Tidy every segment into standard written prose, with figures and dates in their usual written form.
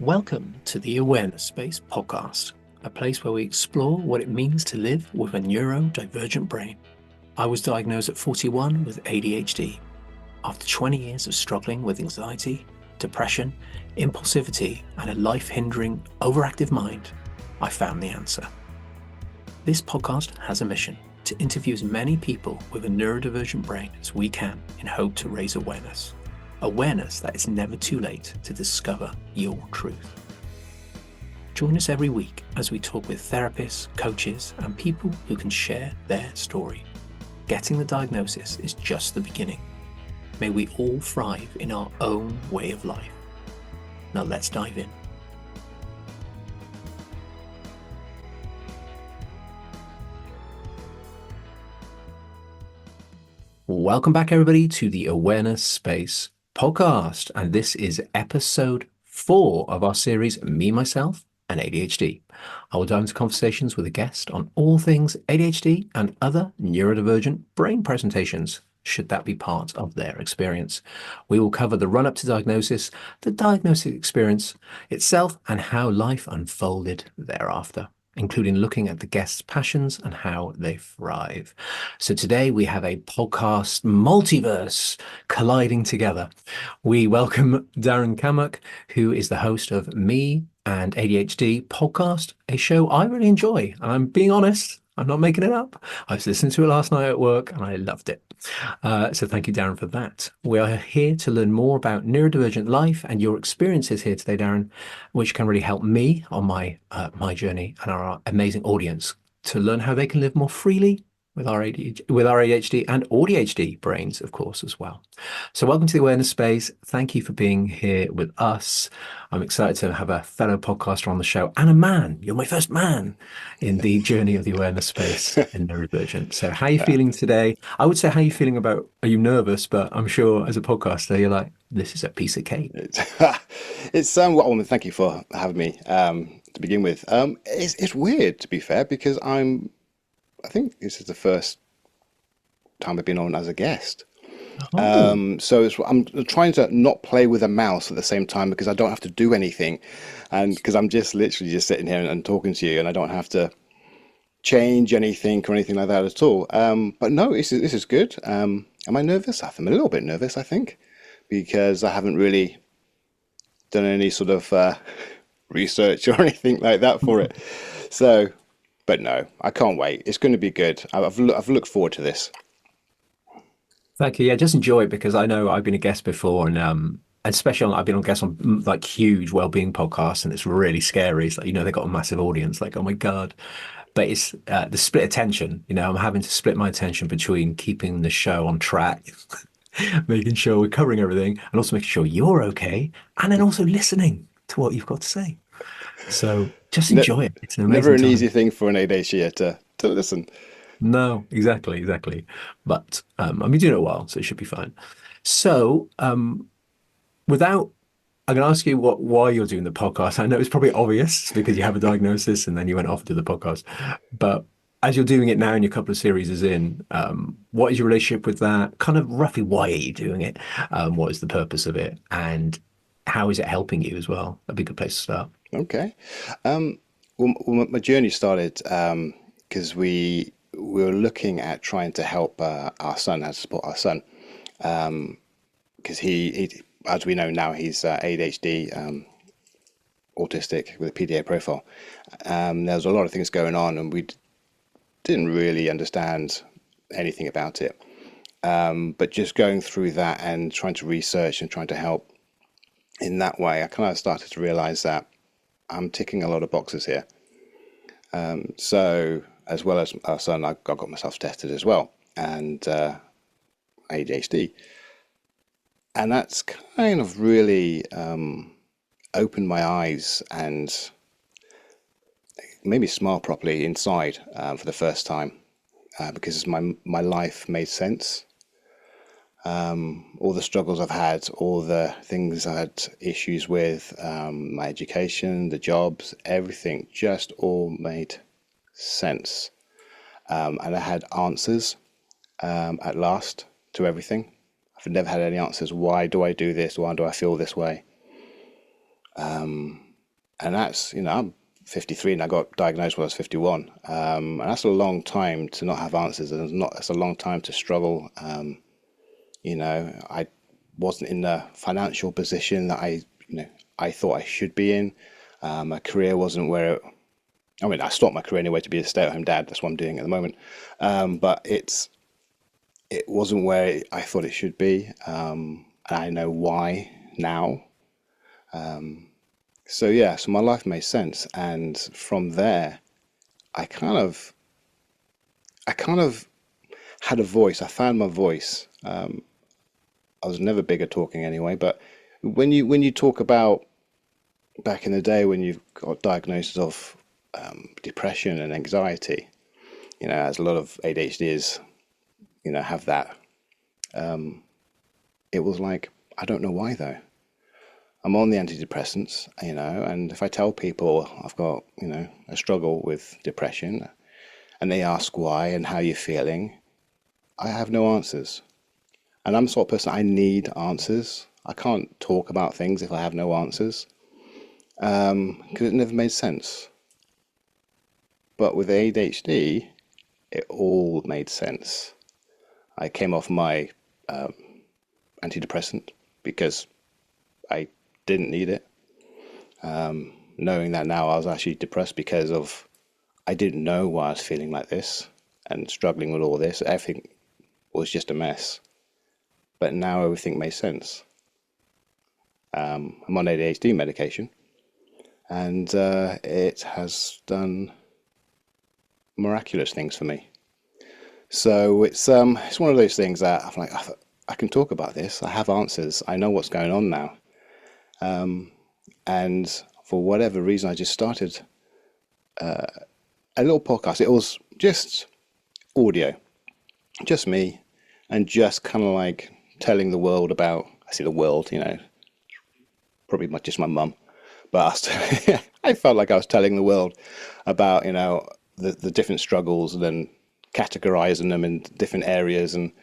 Welcome to the Awareness Space Podcast, a place where we explore what it means to live with a neurodivergent brain. I was diagnosed at 41 with ADHD. After 20 years of struggling with anxiety, depression, impulsivity, and a life-hindering, overactive mind, I found the answer. This podcast has a mission to interview as many people with a neurodivergent brain as we can in hope to raise awareness. Awareness that it's never too late to discover your truth. Join us every week as we talk with therapists, coaches, and people who can share their story. Getting the diagnosis is just the beginning. May we all thrive in our own way of life. Now let's dive in. Welcome back, everybody, to the Awareness Space Podcast, and this is episode 4 of our series, Me, Myself, and ADHD. I will dive into conversations with a guest on all things ADHD and other neurodivergent brain presentations, should that be part of their experience. We will cover the run-up to diagnosis, the diagnosis experience itself, and how life unfolded thereafter, including looking at the guests' passions and how they thrive. So today we have a podcast multiverse colliding together. We welcome Darren Cammock, who is the host of Me and ADHD Podcast, a show I really enjoy. And I'm being honest, I'm not making it up. I was listening to it last night at work and I loved it. So thank you, Darren, for that. We are here to learn more about neurodivergent life and your experiences here today, Darren, which can really help me on my journey and our amazing audience to learn how they can live more freely with our ADHD and ADHD brains, of course, as well. So welcome to the Awareness Space. Thank you for being here with us. I'm excited to have a fellow podcaster on the show and a man. You're my first man in the journey of the Awareness Space in Neurodivergent. So how are you feeling today? I would say, how are you feeling about, are you nervous? But I'm sure as a podcaster, you're like, this is a piece of cake. It's well, thank you for having me to begin with. It's weird, to be fair, because I think this is the first time I've been on as a guest. So I'm trying to not play with a mouse at the same time because I don't have to do anything, and because I'm just literally just sitting here and talking to you, and I don't have to change anything or anything like that at all. But no, this is good. Am I nervous? I'm a little bit nervous, I think, because I haven't really done any sort of research or anything like that for it. So. But no, I can't wait. It's going to be good. I've looked forward to this. Thank you. Yeah, just enjoy it, because I know I've been a guest before, and especially I've been on guests on like huge well-being podcasts, and it's really scary. It's like, they got a massive audience, like, oh my God. But it's the split attention. I'm having to split my attention between keeping the show on track, making sure we're covering everything, and also making sure you're okay, and then also listening to what you've got to say. So just enjoy it. It's an amazing Never an time. easy thing for an ADHD to listen. No, exactly. But I've been doing it a while, so it should be fine. So I'm going to ask you why you're doing the podcast. I know it's probably obvious because you have a diagnosis and then you went off to the podcast. But as you're doing it now and your couple of series is in, what is your relationship with that? Kind of roughly, why are you doing it? What is the purpose of it? And how is it helping you as well? That'd be a good place to start. Okay. Well, my journey started because we were looking at trying to help our son, how to support our son, because he, as we know now, he's ADHD, autistic with a PDA profile. There's a lot of things going on, and we didn't really understand anything about it. But just going through that and trying to research and trying to help in that way, I kind of started to realize that I'm ticking a lot of boxes here. So as well as our son, I got myself tested as well, and ADHD. And that's kind of really opened my eyes and made me smile properly inside for the first time, because my life made sense. All the struggles I've had, all the things I had issues with, my education, the jobs, everything just all made sense. And I had answers at last to everything. I've never had any answers. Why do I do this? Why do I feel this way? And that's, I'm 53 and I got diagnosed when I was 51. And that's a long time to not have answers, and it's a long time to struggle. I wasn't in the financial position that I thought I should be in. My career wasn't I mean, I stopped my career anyway to be a stay-at-home dad. That's what I'm doing at the moment. But it wasn't where I thought it should be. And I know why now. So yeah, so my life made sense, and from there, I kind of, I kind of had a voice. I found my voice. I was never big at talking anyway, but when you talk about back in the day when you've got diagnosis of depression and anxiety, as a lot of ADHDs, have that. It was like, I don't know why though. I'm on the antidepressants, and if I tell people I've got, a struggle with depression, and they ask why and how you're feeling, I have no answers. And I'm the sort of person, I need answers. I can't talk about things if I have no answers, because it never made sense. But with ADHD, it all made sense. I came off my antidepressant because I didn't need it. Knowing that now, I was actually depressed because I didn't know why I was feeling like this and struggling with all this. Everything was just a mess. But now everything makes sense. I'm on ADHD medication, and it has done miraculous things for me. So it's one of those things that I'm like, I can talk about this. I have answers. I know what's going on now. And for whatever reason, I just started a little podcast. It was just audio, just me, and just kind of like telling the world about, I say the world, probably just my mum, but I felt like I was telling the world about, the different struggles, and then categorizing them in different areas, and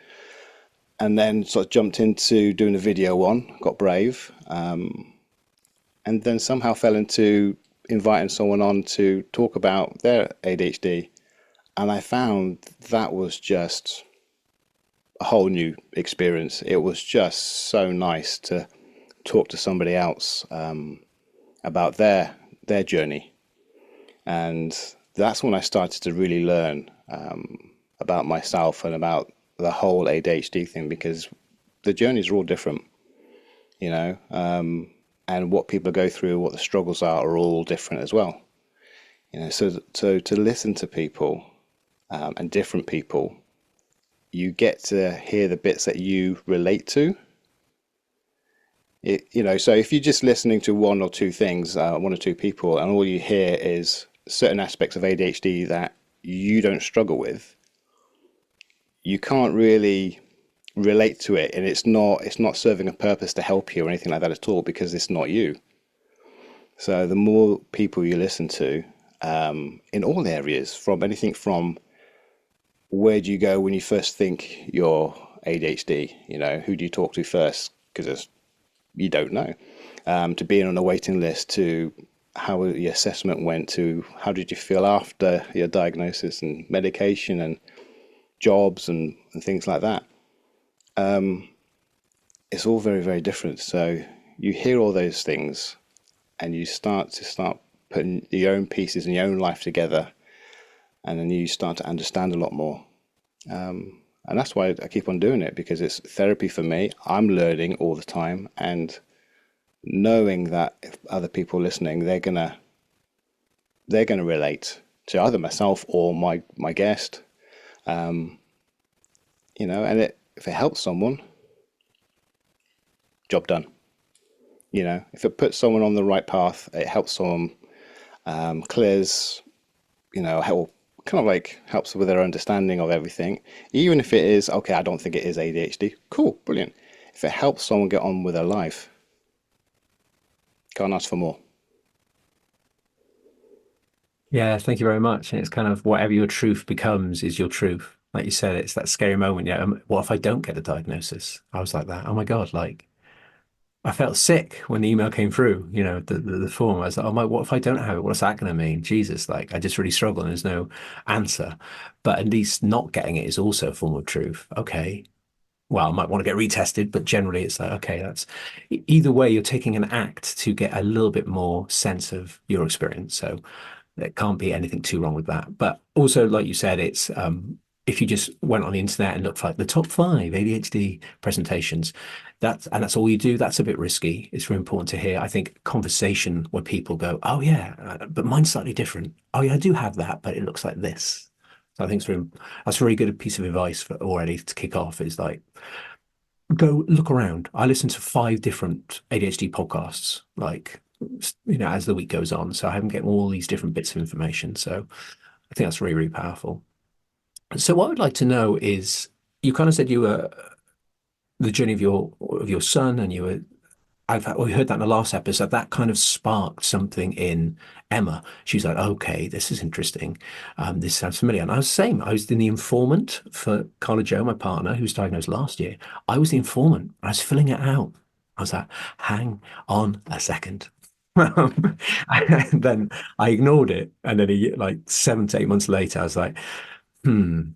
then sort of jumped into doing a video one, got brave, and then somehow fell into inviting someone on to talk about their ADHD. And I found that was just a whole new experience. It was just so nice to talk to somebody else about their journey. And that's when I started to really learn about myself and about the whole ADHD thing, because the journeys are all different, and what people go through, what the struggles are all different as well. So to listen to people and different people, you get to hear the bits that you relate to. So if you're just listening to one or two things, one or two people, and all you hear is certain aspects of ADHD that you don't struggle with, you can't really relate to it, and it's not serving a purpose to help you or anything like that at all, because it's not you. So the more people you listen to, in all areas, from anything from where do you go when you first think you're ADHD, who do you talk to first, because you don't know, to being on a waiting list, to how your assessment went, to how did you feel after your diagnosis and medication and jobs and things like that. It's all very, very different. So you hear all those things, and you start putting your own pieces in your own life together, and then you start to understand a lot more. And that's why I keep on doing it, because it's therapy for me. I'm learning all the time, and knowing that if other people listening, they're gonna relate to either myself or my guest. And if it helps someone, job done. If it puts someone on the right path, it helps someone, clears, help, kind of like helps with their understanding of everything. Even if it is, okay, I don't think it is ADHD. Cool, brilliant. If it helps someone get on with their life, can't ask for more. Yeah, thank you very much. And it's kind of whatever your truth becomes is your truth. Like you said, it's that scary moment. Yeah, what if I don't get a diagnosis? I was like that. Oh my God, like I felt sick when the email came through, the form. I was like, oh my, what if I don't have it? What's that going to mean? Jesus, like I just really struggle and there's no answer. But at least not getting it is also a form of truth. Okay. Well, I might want to get retested, but generally it's like, okay, that's either way, you're taking an act to get a little bit more sense of your experience. So there can't be anything too wrong with that. But also, like you said, it's if you just went on the internet and looked for like the top five ADHD presentations, that's all you do. That's a bit risky. It's really important to hear. I think conversation where people go, oh yeah, but mine's slightly different. Oh yeah, I do have that, but it looks like this. So I think that's a really good piece of advice for already to kick off. Is like go look around. I listen to five different ADHD podcasts, like as the week goes on. So I'm getting all these different bits of information. So I think that's really, really powerful. So what I'd like to know is, you kind of said you were the journey of your son, and you were. We heard that in the last episode. That kind of sparked something in Emma. She's like, "Okay, this is interesting. This sounds familiar." And I was the same. I was in the informant for Carla Joe, my partner, who was diagnosed last year. I was the informant. I was filling it out. I was like, "Hang on a second." And then I ignored it, and then like 7 to 8 months later, I was like, "Hmm."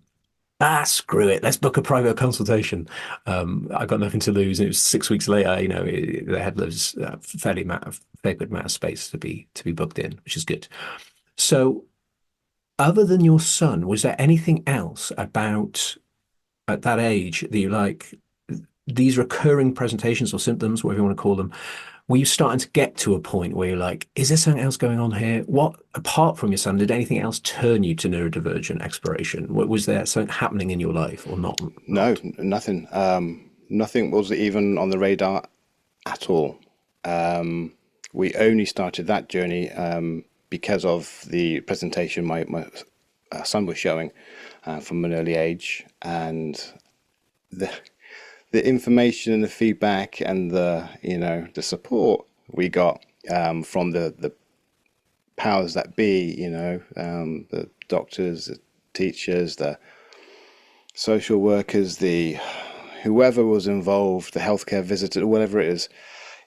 Screw it. Let's book a private consultation. I got nothing to lose. And it was 6 weeks later. They had those fairly good amount of space to be booked in, which is good. So, other than your son, was there anything else about at that age that you like these recurring presentations or symptoms, whatever you want to call them? Were you starting to get to a point where you're like, is there something else going on here? What, apart from your son, did anything else turn you to neurodivergent exploration? Was there something happening in your life or not? No, nothing. Nothing was even on the radar at all. We only started that journey because of the presentation my son was showing from an early age, and the information and the feedback and the support we got from the powers that be, the doctors, the teachers, the social workers, the whoever was involved, the healthcare visitor, whatever it is,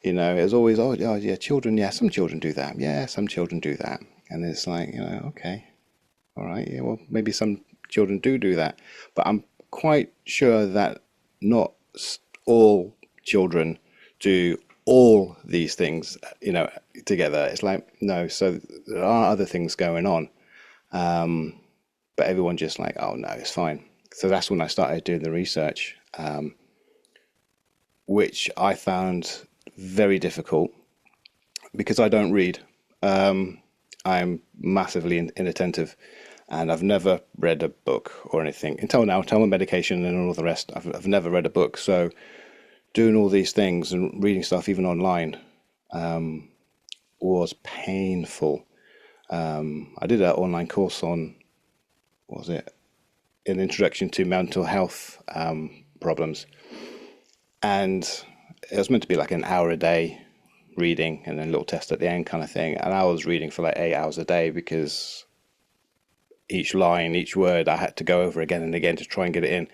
it was always, oh yeah, children, yeah, some children do that, yeah, some children do that, and it's like, okay, all right, yeah, well, maybe some children do that, but I'm quite sure that not all children do all these things, together. It's like, no, so there are other things going on. But everyone just like, oh no, it's fine. So that's when I started doing the research, which I found very difficult because I don't read. I'm massively inattentive, and I've never read a book or anything until now. Until my medication and all the rest, I've never read a book. So doing all these things and reading stuff even online was painful. I did an online course on, what was it, an introduction to mental health problems, and it was meant to be like an hour a day reading and then a little test at the end kind of thing, and I was reading for like 8 hours a day because each line, each word I had to go over again and again to try and get it in,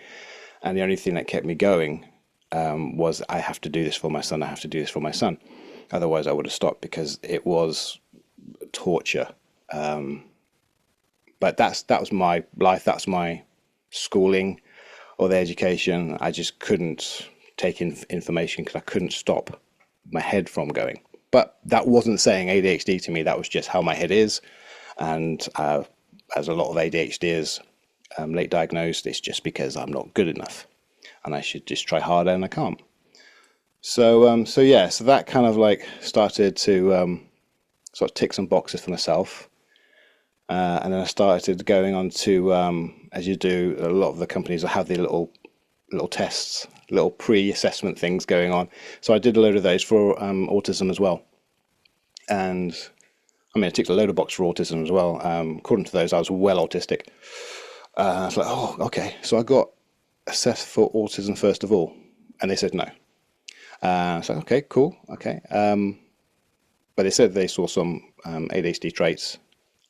and the only thing that kept me going was, I have to do this for my son, I have to do this for my son, otherwise I would have stopped because it was torture. But that was my life, that's my schooling or the education. I just couldn't take in information because I couldn't stop my head from going. But that wasn't saying ADHD to me, that was just how my head is. And as a lot of ADHD is late diagnosed, it's just because I'm not good enough and I should just try harder, and I can't. So so that kind of like started to sort of tick some boxes for myself. And then I started going on to, as you do, a lot of the companies have the little tests, little pre-assessment things going on. So I did a load of those for autism as well. And I mean, I ticked a load of boxes for autism as well. According to those, I was well autistic. I was like, oh, okay. So I got assessed for autism first of all, and they said no. So okay, cool, okay. But they said they saw some ADHD traits,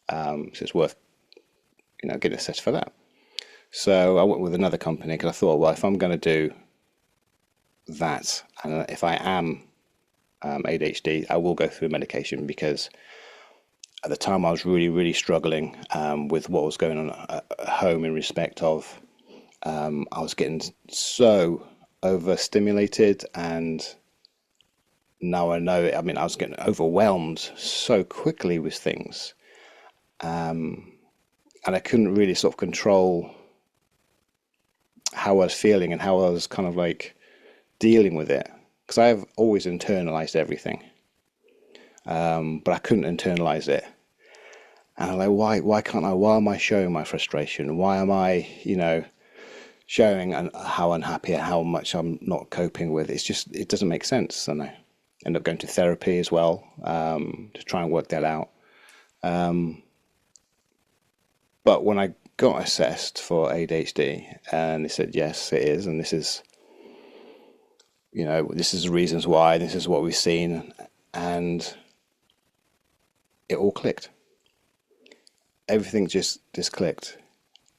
so it's worth getting assessed for that. So I went with another company because I thought, well, if I'm going to do that, and if I am ADHD, I will go through medication because at the time I was really, really struggling with what was going on at home in respect of I was getting so overstimulated, and now I know it. I mean, I was getting overwhelmed so quickly with things, and I couldn't really sort of control how I was feeling and how I was kind of like dealing with it, because I have always internalized everything, but I couldn't internalize it. And I'm like, why can't I? Why am I showing my frustration? Why am I, showing how unhappy and how much I'm not coping with? It's just, it doesn't make sense. And I end up going to therapy as well, to try and work that out. But when I got assessed for ADHD, and they said, yes, it is, and this is, this is the reasons why, this is what we've seen, and it all clicked. Everything just clicked.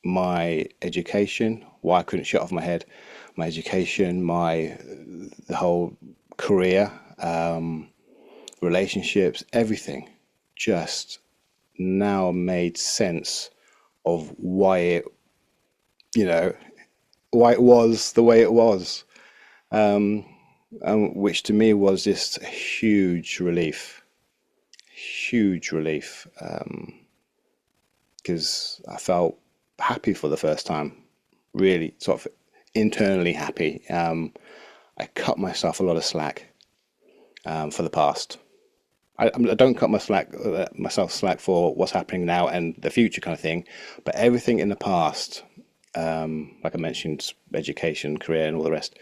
My education, why I couldn't shut off my head, my education, the whole career, relationships, everything just now made sense of why it was the way it was, which to me was just a huge relief, because I felt happy for the first time, really sort of internally happy. I cut myself a lot of slack for the past. I don't cut myself slack for what's happening now and the future kind of thing, but everything in the past, like I mentioned, education, career, and all the rest,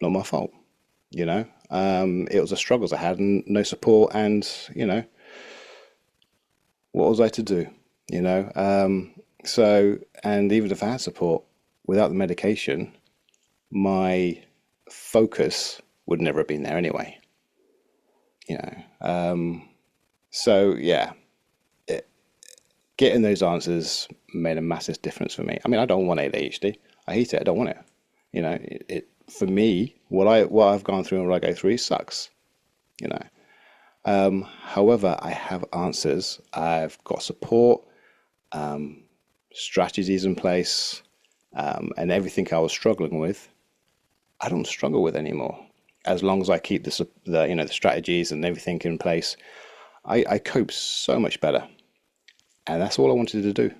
not my fault. It was the struggles I had and no support, and what was I to do? So, and even if I had support, without the medication, my focus would never have been there anyway. So yeah, getting those answers made a massive difference for me. I mean, I don't want ADHD. I hate it. I don't want it. It for me, what I've gone through and what I go through sucks. However, I have answers. I've got support, strategies in place, and everything I was struggling with, I don't struggle with anymore. As long as I keep the strategies and everything in place, I cope so much better. And that's all I wanted to do.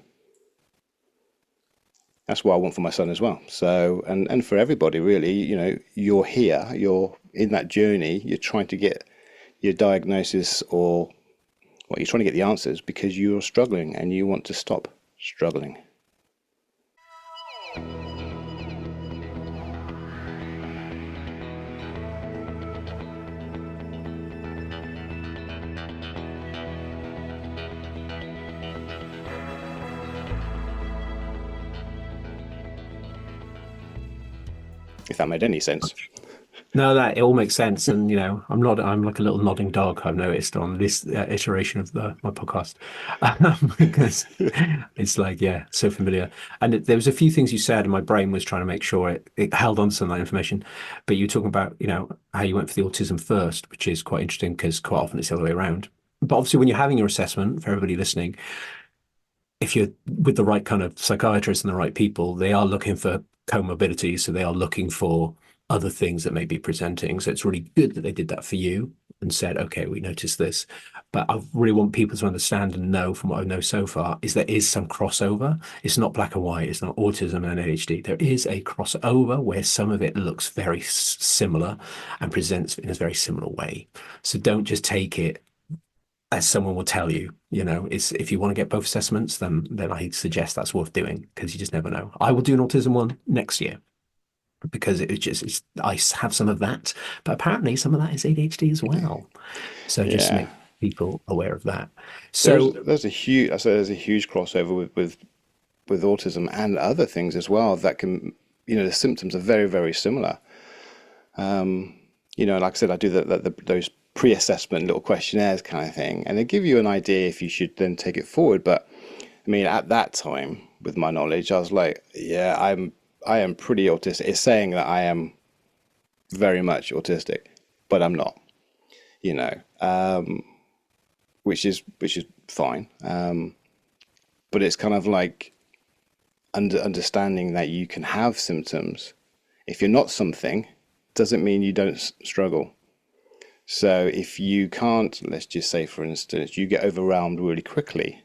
That's what I want for my son as well. So, and for everybody really, you're here, you're in that journey, you're trying to get your diagnosis, or you're trying to get the answers because you're struggling and you want to stop struggling. If that made any sense. No, that it all makes sense, and I'm like a little nodding dog. I've noticed on this iteration of my podcast, because it's like, yeah, so familiar. And there was a few things you said, and my brain was trying to make sure it held on to some of that information. But you were talking about how you went for the autism first, which is quite interesting because quite often it's the other way around. But obviously, when you're having your assessment, for everybody listening, if you're with the right kind of psychiatrist and the right people, they are looking for comorbidities, so they are looking for other things that may be presenting. So it's really good that they did that for you and said, okay, we noticed this. But I really want people to understand and know, from what I know so far, is there is some crossover. It's not black and white. It's not autism and ADHD. There is a crossover where some of it looks very similar and presents in a very similar way. So don't just take it as someone will tell you. It's, if you want to get both assessments, then I suggest that's worth doing, because you just never know. I will do an autism one next year, because I have some of that, but apparently some of that is ADHD as well. So just to make people aware of that. So there's a huge crossover with autism and other things as well that can, the symptoms are very, very similar. Like I said, I do those pre-assessment little questionnaires kind of thing, and they give you an idea if you should then take it forward. But I mean, at that time, with my knowledge, I was like, yeah, I am pretty autistic. It's saying that I am very much autistic, but I'm not, you know, which is fine. But it's kind of like understanding that you can have symptoms. If you're not something, doesn't mean you don't struggle. So if you can't, let's just say, for instance, you get overwhelmed really quickly,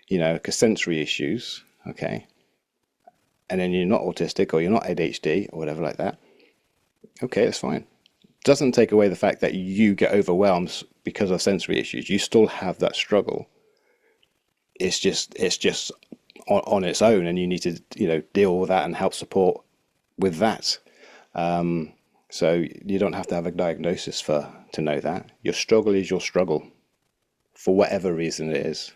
you know, because sensory issues, okay, and then you're not autistic or you're not ADHD or whatever like that, okay, that's fine. Doesn't take away the fact that you get overwhelmed because of sensory issues. You still have that struggle. It's just on its own, and you need to, you know, deal with that and help support with that. So you don't have to have a diagnosis to know that. Your struggle is your struggle, for whatever reason it is.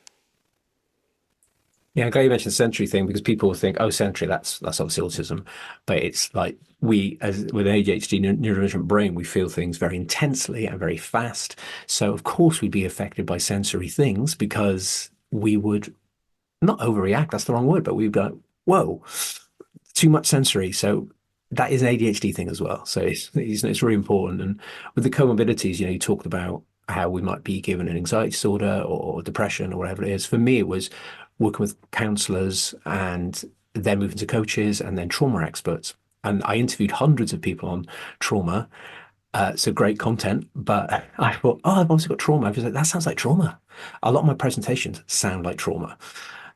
Yeah, I'm glad you mentioned the sensory thing because people think, oh, sensory, that's obviously autism. But it's like we, as with ADHD, neurodivergent brain, we feel things very intensely and very fast. So of course we'd be affected by sensory things because we would not overreact, that's the wrong word, but we'd be like, whoa, too much sensory. So that is an ADHD thing as well. So it's really important. And with the comorbidities, you know, you talked about how we might be given an anxiety disorder or depression or whatever it is. For me, it was working with counselors and then moving to coaches and then trauma experts. And I interviewed hundreds of people on trauma. So great content, but I thought, oh, I've also got trauma. I was like, that sounds like trauma. A lot of my presentations sound like trauma.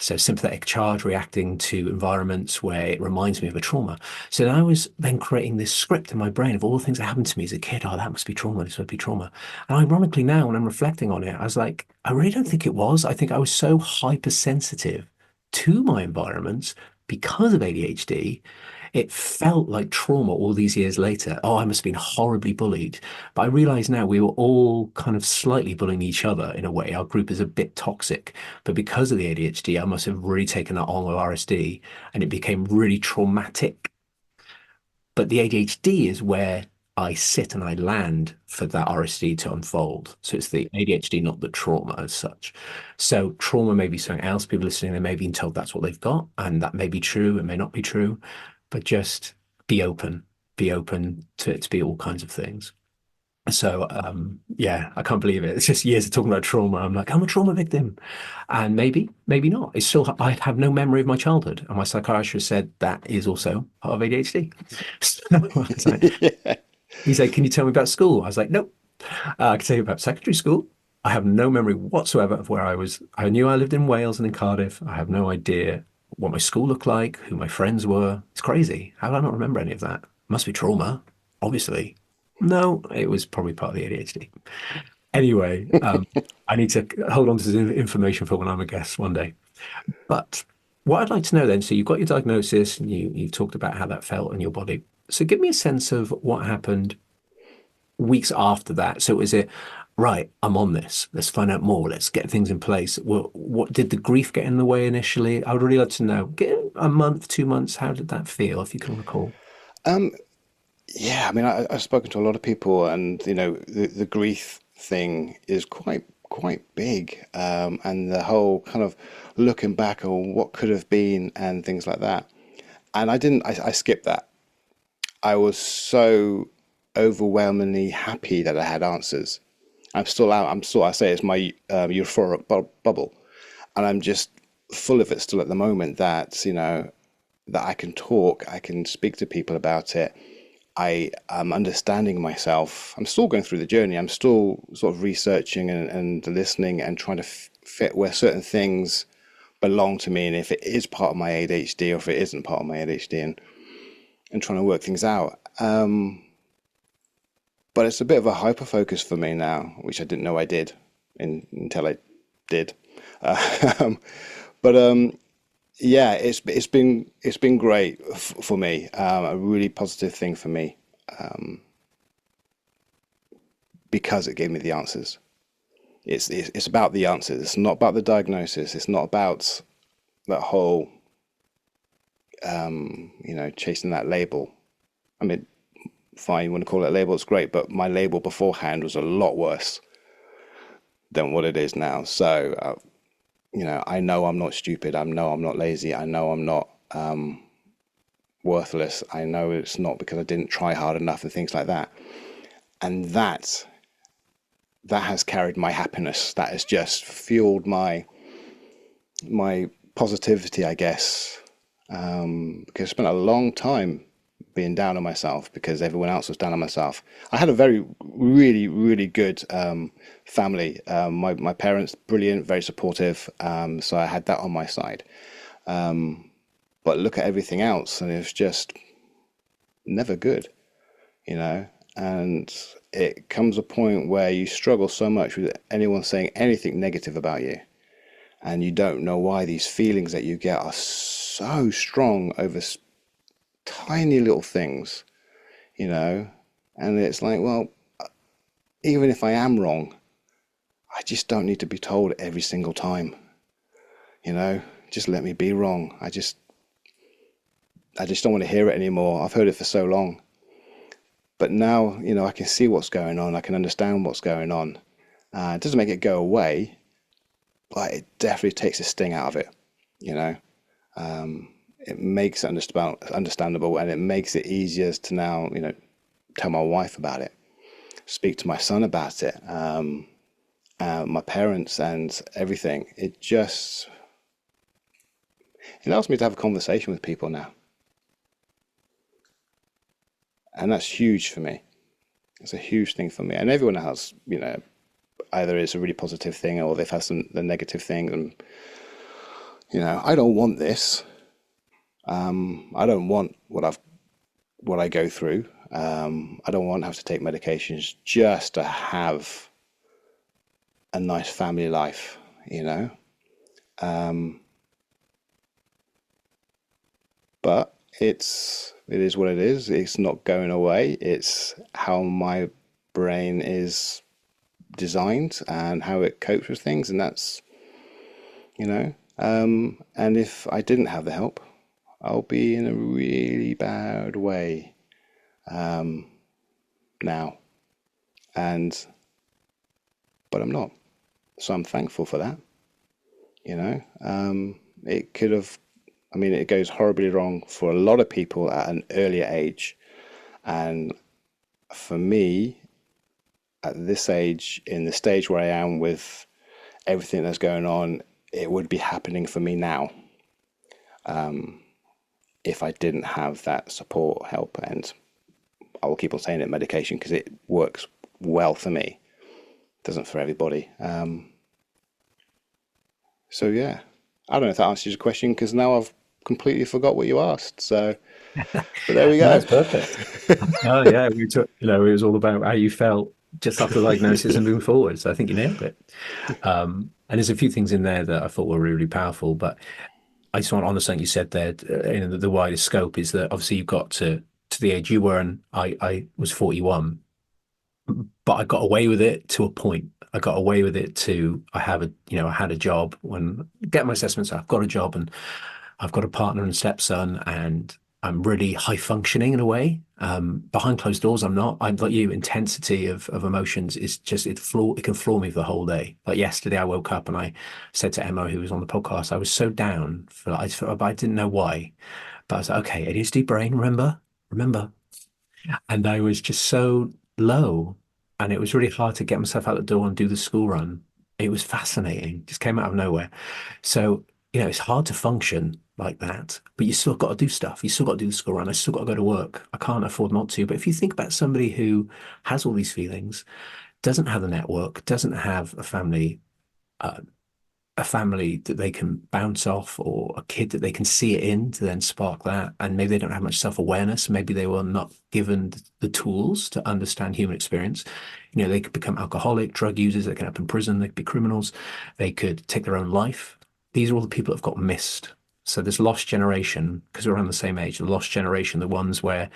So sympathetic charge reacting to environments where it reminds me of a trauma. So then I was then creating this script in my brain of all the things that happened to me as a kid. Oh, that must be trauma. This must be trauma. And ironically now, when I'm reflecting on it, I was like, I really don't think it was. I think I was so hypersensitive to my environments because of ADHD. It felt like trauma all these years later. Oh, I must have been horribly bullied. But I realize now we were all kind of slightly bullying each other in a way. Our group is a bit toxic. But because of the ADHD, I must have really taken that on with RSD and it became really traumatic. But the ADHD is where I sit and I land for that RSD to unfold. So it's the ADHD, not the trauma as such. So trauma may be something else. People listening, they may be told that's what they've got, and that may be true, it may not be true, but just be open to it to be all kinds of things. So yeah, I can't believe it. It's just years of talking about trauma. I'm like, I'm a trauma victim. And maybe not. It's still, I have no memory of my childhood. And my psychiatrist said that is also part of ADHD. So I was like, Yeah. he said, can you tell me about school? I was like, nope. I can tell you about secondary school. I have no memory whatsoever of where I was. I knew I lived in Wales and in Cardiff. I have no idea what my school looked like, who my friends were. It's crazy. How do I not remember any of that? Must be trauma, obviously. No, it was probably part of the ADHD. Anyway, I need to hold on to this information for when I'm a guest one day. But what I'd like to know then, so you've got your diagnosis and you talked about how that felt in your body. So give me a sense of what happened weeks after that. So is it, right, I'm on this. Let's find out more. Let's get things in place. What did the grief get in the way initially? I would really like to know. Get a month, 2 months, how did that feel, if you can recall? Um, yeah, I mean, I've spoken to a lot of people, and you know, the grief thing is quite big, and the whole kind of looking back on what could have been and things like that. And I didn't. I skipped that. I was so overwhelmingly happy that I had answers. I'm still out. I'm still. I say it's my euphoric bubble, and I'm just full of it still at the moment. That you know that I can talk, I can speak to people about it. I am understanding myself. I'm still going through the journey. I'm still sort of researching and listening and trying to fit where certain things belong to me, and if it is part of my ADHD or if it isn't part of my ADHD, and trying to work things out. But it's a bit of a hyper focus for me now, which I didn't know I did until I did. Um, but yeah, it's been great for me. A really positive thing for me, because it gave me the answers. It's about the answers. It's not about the diagnosis. It's not about that whole chasing that label. I mean, fine, you want to call it a label, it's great, but my label beforehand was a lot worse than what it is now. So, I know I'm not stupid. I know I'm not lazy. I know I'm not worthless. I know it's not because I didn't try hard enough and things like that. And that has carried my happiness. That has just fueled my positivity, I guess. Because I spent a long time being down on myself because everyone else was down on myself. I had a really good family. My parents, brilliant, very supportive. So I had that on my side. But look at everything else, and it's just never good, you know. And it comes a point where you struggle so much with anyone saying anything negative about you, and you don't know why these feelings that you get are so strong over tiny little things, you know. And it's like, well, even if I am wrong, I just don't need to be told every single time, you know. Just let me be wrong. I just don't want to hear it anymore. I've heard it for so long. But now, you know, I can see what's going on. I can understand what's going on. It doesn't make it go away, but it definitely takes the sting out of it, you know. It makes it understandable, and it makes it easier to now, you know, tell my wife about it, speak to my son about it, my parents and everything. It allows me to have a conversation with people now. And that's huge for me. It's a huge thing for me. And everyone else, you know, either it's a really positive thing or they've had the negative thing. And, you know, I don't want this. I don't want what I go through. I don't want to have to take medications just to have a nice family life, you know. But it is what it is. It's not going away. It's how my brain is designed and how it copes with things, and that's, you know. And if I didn't have the help, I'll be in a really bad way now. But I'm not. So I'm thankful for that. You know, it could have, I mean, it goes horribly wrong for a lot of people at an earlier age. And for me, at this age, in the stage where I am with everything that's going on, it would be happening for me now. If I didn't have that support, help, and I will keep on saying it, medication, because it works well for me. It doesn't for everybody. So yeah, I don't know if that answers your question, because now I've completely forgot what you asked. So, but there we No, go. it's perfect. Oh yeah, we took, you know, it was all about how you felt just after the diagnosis and moving forward. So I think you nailed it. And there's a few things in there that I thought were really powerful, but I just want to honor something you said there. You know, the wider scope is that obviously you've got to the age you were, and I was 41, but I got away with it to a point. I got away with it to I have a you know I had a job when get my assessments. I've got a job and I've got a partner and stepson, and I'm really high functioning in a way. Behind closed doors, I'm not. I'm like you. Intensity of emotions is just it can floor me for the whole day. Like yesterday, I woke up and I said to Emma, who was on the podcast, I was so down for I didn't know why, but I was like, okay, ADHD brain, remember, and I was just so low, and it was really hard to get myself out the door and do the school run. It was fascinating, just came out of nowhere. So, you know, it's hard to function like that, but you still got to do stuff. You still got to do the school run. I still got to go to work. I can't afford not to. But if you think about somebody who has all these feelings, doesn't have a network, doesn't have uh, a family that they can bounce off, or a kid that they can see it in to then spark that, and maybe they don't have much self-awareness, maybe they were not given the tools to understand human experience. You know, they could become alcoholic, drug users, they can end up in prison, they could be criminals, they could take their own life. These are all the people that have got missed. So this lost generation, because we're around the same age, the lost generation, the ones where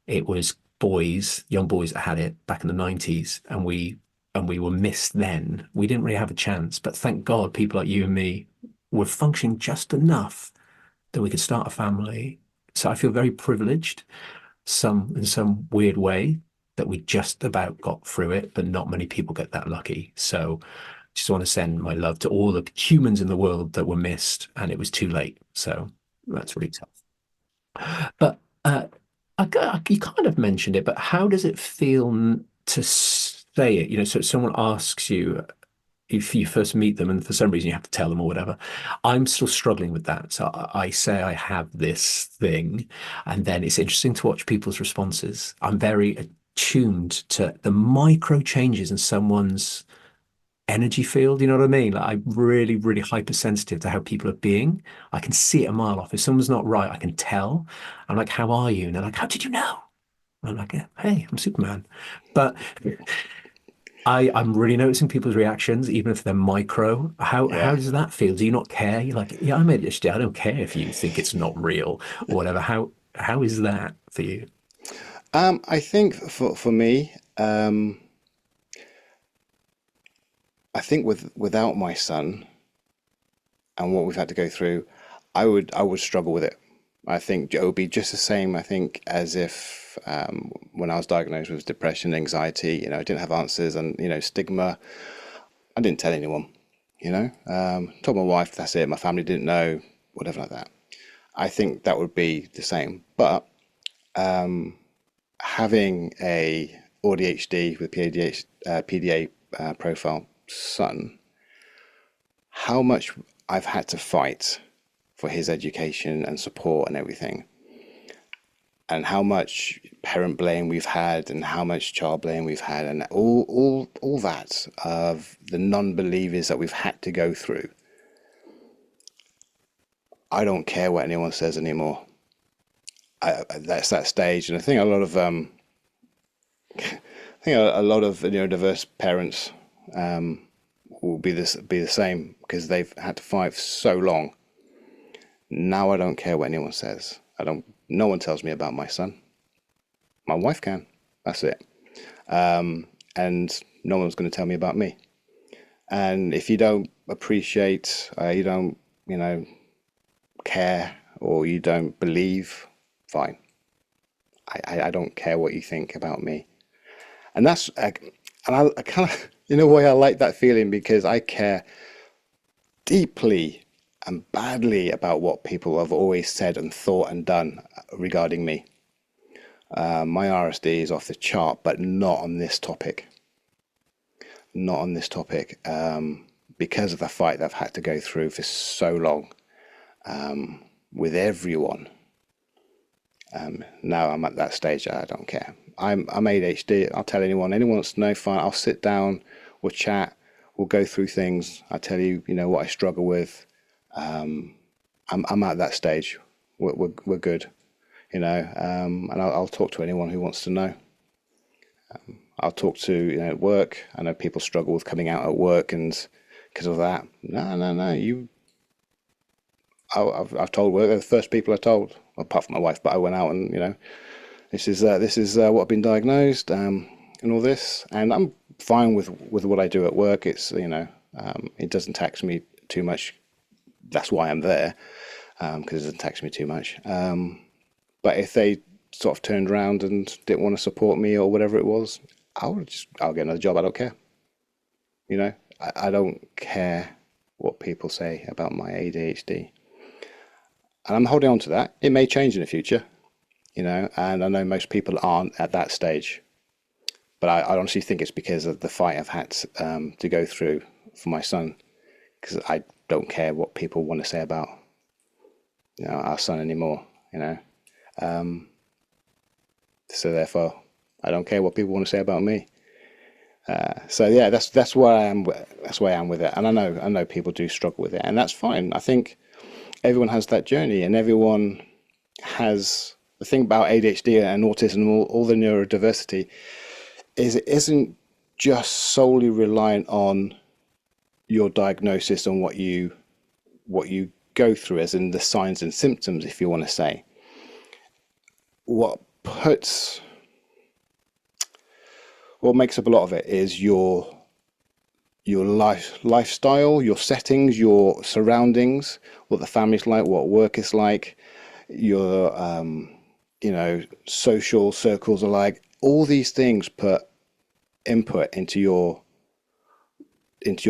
it was boys, young boys that had it back in the 90s, and we were missed then. We didn't really have a chance, but thank God people like you and me were functioning just enough that we could start a family. So I feel very privileged, in some weird way, that we just about got through it, but not many people get that lucky. So just want to send my love to all the humans in the world that were missed and it was too late. So that's really tough. But you kind of mentioned it, but how does it feel to say it, so someone asks you if you first meet them and for some reason you have to tell them or whatever. I'm still struggling with that. So I say I have this thing, and then it's interesting to watch people's responses. I'm very attuned to the micro changes in someone's energy field. You know what I mean? Like I'm really, really hypersensitive to how people are being. I can see it a mile off. If someone's not right, I can tell. I'm like, how are you? And they're like, how did you know? I'm like, yeah, hey, I'm Superman. But I'm really noticing people's reactions, even if they're micro. How Yeah. does that feel? Do you not care? You're like, yeah, I'm ADHD. I don't care if you think it's not real or whatever. How is that for you? I think for me, I think without my son and what we've had to go through, I would struggle with it. I think it would be just the same, I think, as if when I was diagnosed with depression, anxiety, I didn't have answers and, stigma. I didn't tell anyone, told my wife, that's it. My family didn't know, whatever like that. I think that would be the same. But having a ADHD with PDA profile son, how much I've had to fight for his education and support and everything, and how much parent blame we've had and how much child blame we've had, and all that of the non-believers that we've had to go through. I don't care what anyone says anymore. That's that stage, and I think a lot of diverse parents will be the same because they've had to fight for so long. Now I don't care what anyone says. No one tells me about my son. My wife can. That's it. And no one's going to tell me about me. And if you don't appreciate, you don't, care, or you don't believe, fine. I don't care what you think about me. And that's, and I kind of, in a way, I like that feeling because I care deeply and badly about what people have always said and thought and done regarding me. My RSD is off the chart, but not on this topic. Not on this topic, because of the fight that I've had to go through for so long with everyone. Now I'm at that stage. I don't care. I'm ADHD. I'll tell anyone. Anyone wants to know, fine. I'll sit down. We'll chat. We'll go through things. I'll tell you, what I struggle with. I'm at that stage. We're good, and I'll talk to anyone who wants to know. I'll talk to at work. I know people struggle with coming out at work and because of that. No. I've told work. They're the first people I told, apart from my wife. But I went out and this is what I've been diagnosed and all this, and I'm fine with what I do at work. It's it doesn't tax me too much. That's why I'm there, because it doesn't tax me too much. But if they sort of turned around and didn't want to support me or whatever it was, I'll get another job. I don't care. I don't care what people say about my ADHD. And I'm holding on to that. It may change in the future, and I know most people aren't at that stage. But I honestly think it's because of the fight I've had to go through for my son, because I don't care what people want to say about our son anymore. So therefore, I don't care what people want to say about me. So yeah, that's where I am. That's where I am with it, and I know people do struggle with it, and that's fine. I think everyone has that journey, and everyone has the thing about ADHD and autism, all the neurodiversity, is it isn't just solely reliant on your diagnosis and what you go through, as in the signs and symptoms, if you want to say. What makes up a lot of it is your lifestyle, your settings, your surroundings, what the family's like, what work is like, your social circles are like. All these things put input into your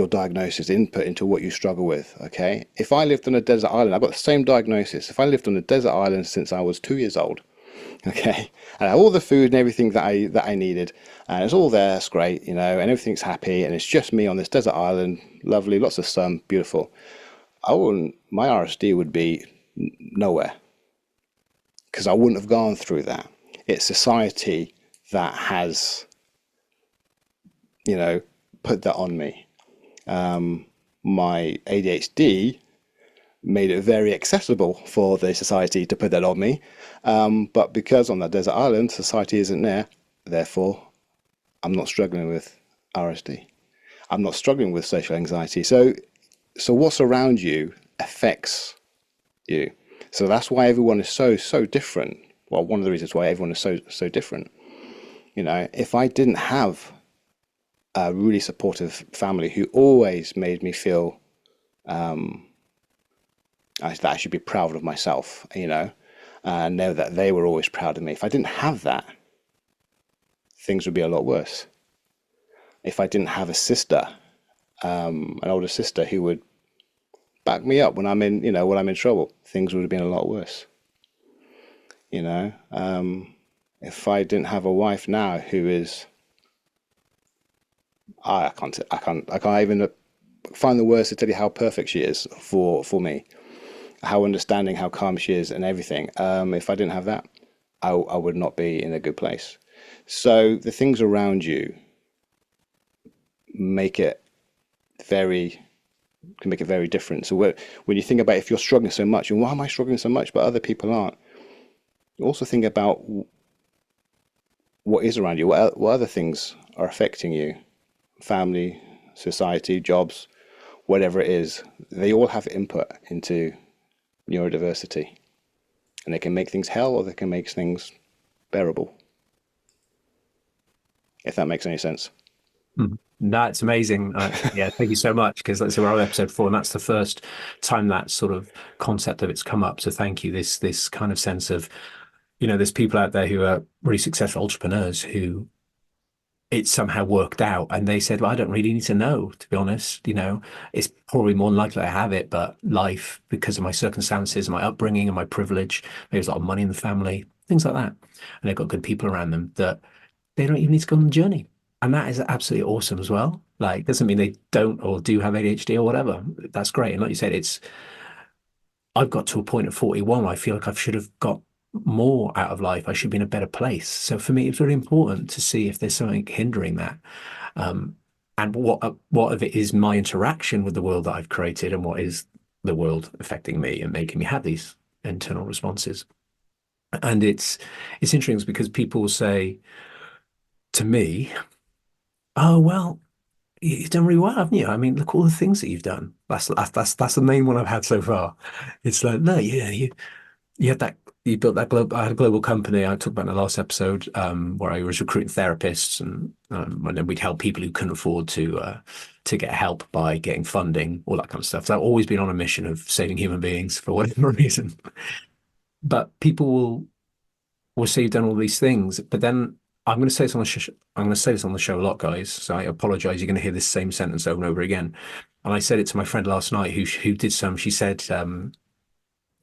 diagnosis, input into what you struggle with. Okay, if I lived on a desert island, I've got the same diagnosis. If I lived on a desert island since I was 2 years old, Okay, and I had all the food and everything that I needed, and it's all there. It's great, you know, and everything's happy, and it's just me on this desert island. Lovely, lots of sun, beautiful. I wouldn't. My RSD would be nowhere because I wouldn't have gone through that. It's society that has, you know, put that on me. My ADHD made it very accessible for the society to put that on me. But because on that desert island, society isn't there, therefore, I'm not struggling with RSD. I'm not struggling with social anxiety. So what's around you affects you. So that's why everyone is so different. Well, one of the reasons why everyone is so different. You know, if I didn't have a really supportive family who always made me feel that I should be proud of myself, you know, and know that they were always proud of me. If I didn't have that, things would be a lot worse. If I didn't have a sister, an older sister who would back me up when I'm in, you know, when I'm in trouble, things would have been a lot worse. You know, if I didn't have a wife now who is, I can't even find the words to tell you how perfect she is for me, how understanding, how calm she is, and everything. If I didn't have that, I would not be in a good place. So the things around you make it can make it very different. So when you think about if you're struggling so much, and why am I struggling so much, but other people aren't? You also think about what is around you, what other things are affecting you, family, society, jobs, whatever it is. They all have input into neurodiversity, and they can make things hell or they can make things bearable, if that makes any sense. That's amazing. Yeah, thank you so much because that's we're on episode 4, and that's the first time that sort of concept of it's come up. So thank you. This kind of sense of, you know, there's people out there who are really successful entrepreneurs who it somehow worked out, and they said, "Well, I don't really need to know, to be honest. You know, it's probably more than likely I have it, but life, because of my circumstances, my upbringing, and my privilege, maybe there's a lot of money in the family, things like that, and they've got good people around them that." They don't even need to go on the journey. And that is absolutely awesome as well. Like, doesn't mean they don't or do have ADHD or whatever. That's great. And like you said, I've got to a point at 41 where I feel like I should have got more out of life. I should be in a better place. So for me, it's really important to see if there's something hindering that. Um, and what of it is my interaction with the world that I've created, and what is the world affecting me and making me have these internal responses. And it's interesting because people say to me, "Oh, well, you've done really well, haven't you? I mean, look all the things that you've done." That's the main one I've had so far. It's like, no, yeah, you had that, you built that global. I had a global company. I talked about in the last episode, where I was recruiting therapists, and then we'd help people who couldn't afford to get help by getting funding, all that kind of stuff. So I've always been on a mission of saving human beings for whatever reason. But people will say you've done all these things, but then I'm going to say this on the I'm going to say this on the show a lot, guys. So I apologize. You're going to hear this same sentence over and over again. And I said it to my friend last night, who did some. She said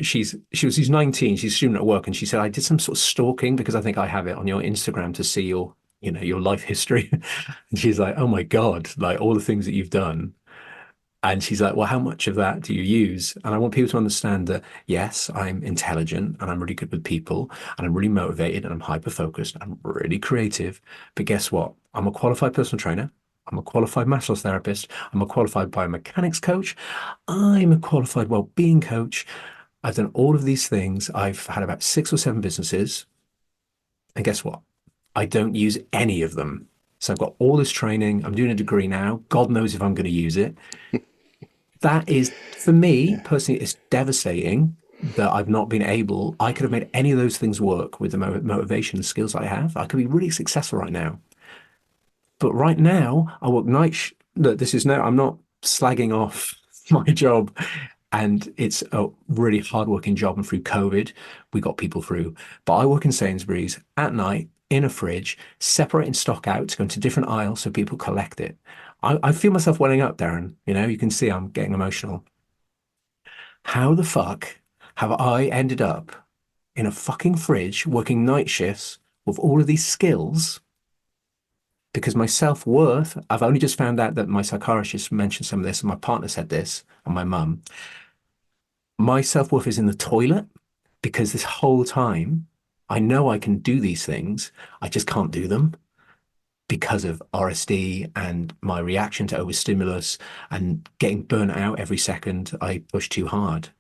she's 19. She's a student at work, and she said I did some sort of stalking because I think I have it on your Instagram to see your, you know, your life history. And she's like, oh my God, like all the things that you've done. And she's like, well, how much of that do you use? And I want people to understand that, yes, I'm intelligent and I'm really good with people and I'm really motivated and I'm hyper focused. I'm really creative. But guess what? I'm a qualified personal trainer. I'm a qualified massage therapist. I'm a qualified biomechanics coach. I'm a qualified well-being coach. I've done all of these things. I've had about 6 or 7 businesses. And guess what? I don't use any of them. So I've got all this training. I'm doing a degree now. God knows if I'm going to use it. That is, for me Yeah, personally, it's devastating that I've not been able. I could have made any of those things work with the motivation and skills I have. I could be really successful right now. But right now, I work night. Look, this is no, I'm not slagging off my job. And it's a really hardworking job. And through COVID, we got people through. But I work in Sainsbury's at night in a fridge, separating stock out to go into different aisles so people collect it. I feel myself welling up, Darren. You know, you can see I'm getting emotional. How the fuck have I ended up in a fucking fridge working night shifts with all of these skills because my self-worth, I've only just found out that my psychiatrist mentioned some of this and my partner said this and my mum. My self-worth is in the toilet because this whole time I know I can do these things. I just can't do them because of RSD and my reaction to overstimulus and getting burnt out every second I push too hard.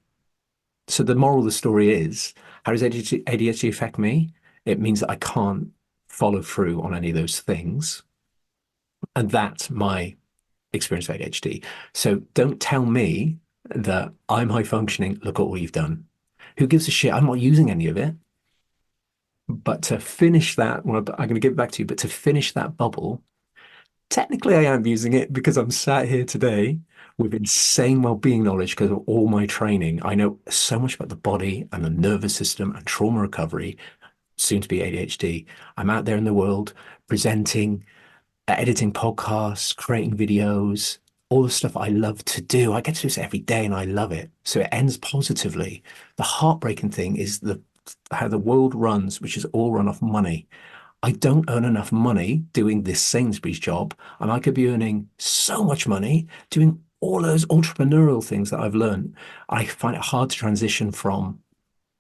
So the moral of the story is, how does ADHD affect me? It means that I can't follow through on any of those things. And that's my experience of ADHD. So don't tell me that I'm high functioning. Look at all you've done. Who gives a shit? I'm not using any of it. But to finish that, well, I'm going to give it back to you, but to finish that bubble, technically I am using it because I'm sat here today with insane well-being knowledge because of all my training. I know so much about the body and the nervous system and trauma recovery, soon to be ADHD. I'm out there in the world presenting, editing podcasts, creating videos, all the stuff I love to do. I get to do this every day and I love it. So it ends positively. The heartbreaking thing is how the world runs, which is all run off money. I don't earn enough money doing this Sainsbury's job, and I could be earning so much money doing all those entrepreneurial things that I've learned. I find it hard to transition from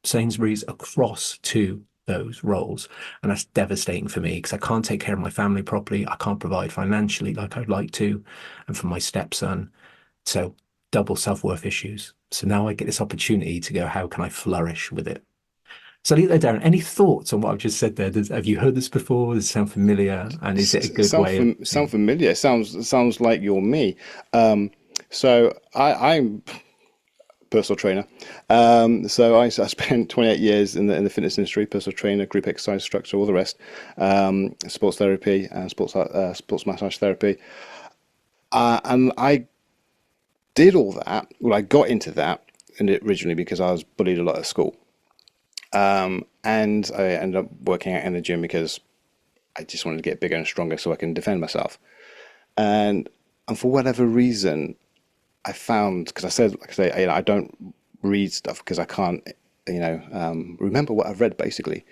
Sainsbury's across to those roles. And that's devastating for me because I can't take care of my family properly. I can't provide financially like I'd like to. And for my stepson. So double self-worth issues. So now I get this opportunity to go, how can I flourish with it? So Darren, any thoughts on what I've just said there? Have you heard this before? Does it sound familiar? And is it a good way of... Sound familiar? Sounds like you're me. So I'm personal trainer. So I spent 28 years in the fitness industry, personal trainer, group exercise instructor, all the rest, sports therapy and sports massage therapy. And I did all that. Well, I got into that originally because I was bullied a lot at school. And I ended up working out in the gym because I just wanted to get bigger and stronger so I can defend myself. And for whatever reason, I found, because like I say, I don't read stuff because I can't, remember what I've read basically.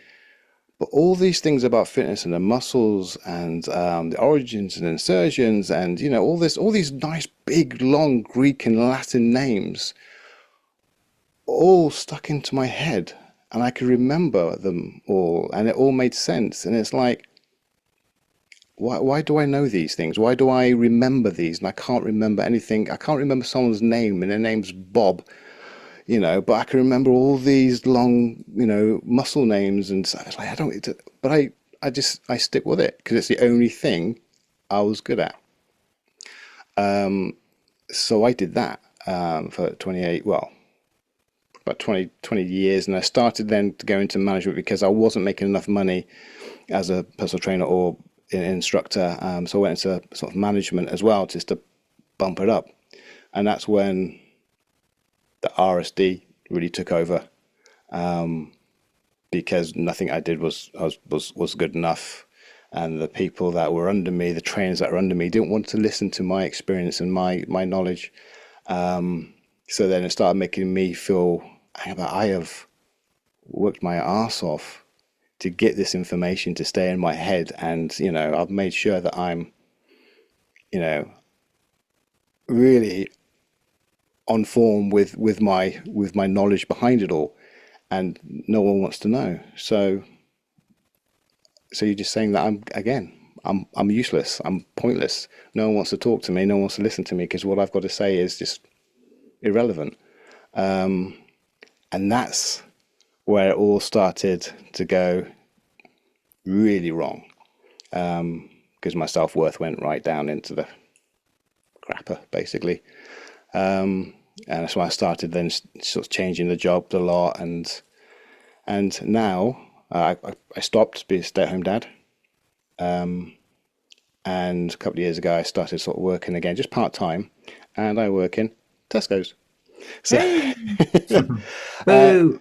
But all these things about fitness and the muscles and the origins and insertions and all these nice big long Greek and Latin names, all stuck into my head, and I could remember them all, and it all made sense. And it's like, why do I know these things? Why do I remember these? And I can't remember anything. I can't remember someone's name, and their name's Bob, but I can remember all these long, muscle names. And so it's like, but I stick with it because it's the only thing I was good at. So I did that for 28, well, about 20 years. And I started then to go into management because I wasn't making enough money as a personal trainer or an instructor. So I went into sort of management as well, just to bump it up. And that's when the RSD really took over, because nothing I did was good enough. And the people that were under me, the trainers that were under me, didn't want to listen to my experience and my knowledge. So then it started making me feel, I have worked my ass off to get this information to stay in my head. And, I've made sure that I'm, really on form with my knowledge behind it all. And no one wants to know. So you're just saying that I'm useless. I'm pointless. No one wants to talk to me. No one wants to listen to me because what I've got to say is just irrelevant. And that's where it all started to go really wrong, because my self-worth went right down into the crapper, basically. And that's why I started then sort of changing the job a lot. And now I stopped being a stay-at-home dad. And a couple of years ago, I started sort of working again, just part-time. And I work in Tesco's. So, Boo!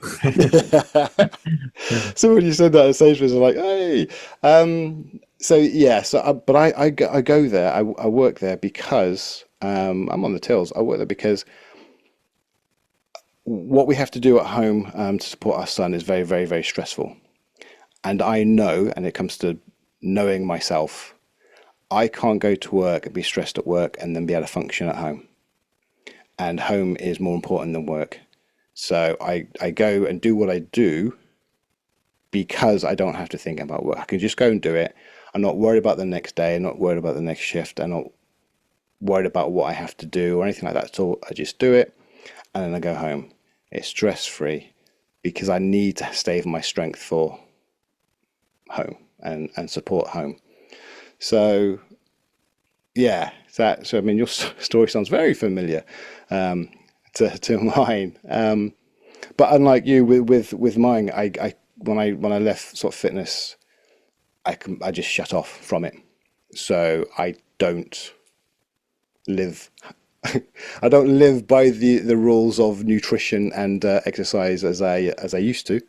so when you said that at Sainsbury's, I was like, hey. But I go there. I work there because I'm on the tills. I work there because what we have to do at home to support our son is very, very, very stressful. And I know, and it comes to knowing myself, I can't go to work and be stressed at work and then be able to function at home. And home is more important than work. So I go and do what I do because I don't have to think about work. I can just go and do it. I'm not worried about the next day. I'm not worried about the next shift. I'm not worried about what I have to do or anything like that. So I just do it and then I go home. It's stress-free because I need to save my strength for home and support home. So yeah, so I mean, your story sounds very familiar to mine. But unlike you with mine, I when I left sort of fitness, I just shut off from it. So I don't live I don't live by the rules of nutrition and exercise as I used to.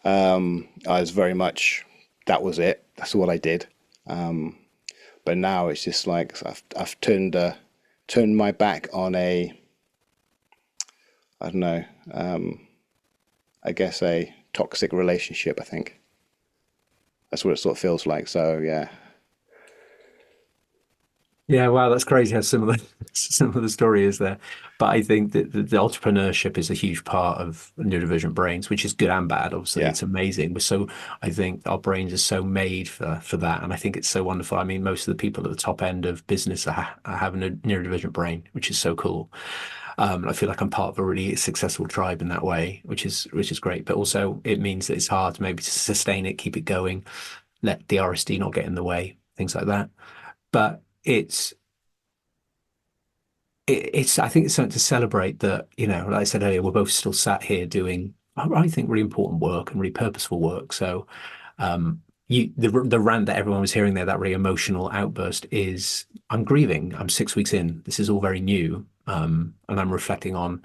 I was very much, that was it. That's what I did. But now it's just like I've turned my back on I don't know, I guess a toxic relationship, I think. That's what it sort of feels like. So yeah. Yeah, wow, that's crazy how similar similar the story is there. But I think that the entrepreneurship is a huge part of neurodivergent brains, which is good and bad. Obviously, Yeah. it's amazing. I think our brains are so made for that, and I think it's so wonderful. I mean, most of the people at the top end of business are having a neurodivergent brain, which is so cool. I feel like I'm part of a really successful tribe in that way, which is great. But also, it means that it's hard maybe to sustain it, keep it going, let the RSD not get in the way, things like that. But it's I think it's something to celebrate that, like I said earlier, we're both still sat here doing, I think, really important work and really purposeful work. So the rant that everyone was hearing there, that really emotional outburst, is I'm grieving. I'm 6 weeks in. This is all very new. And I'm reflecting on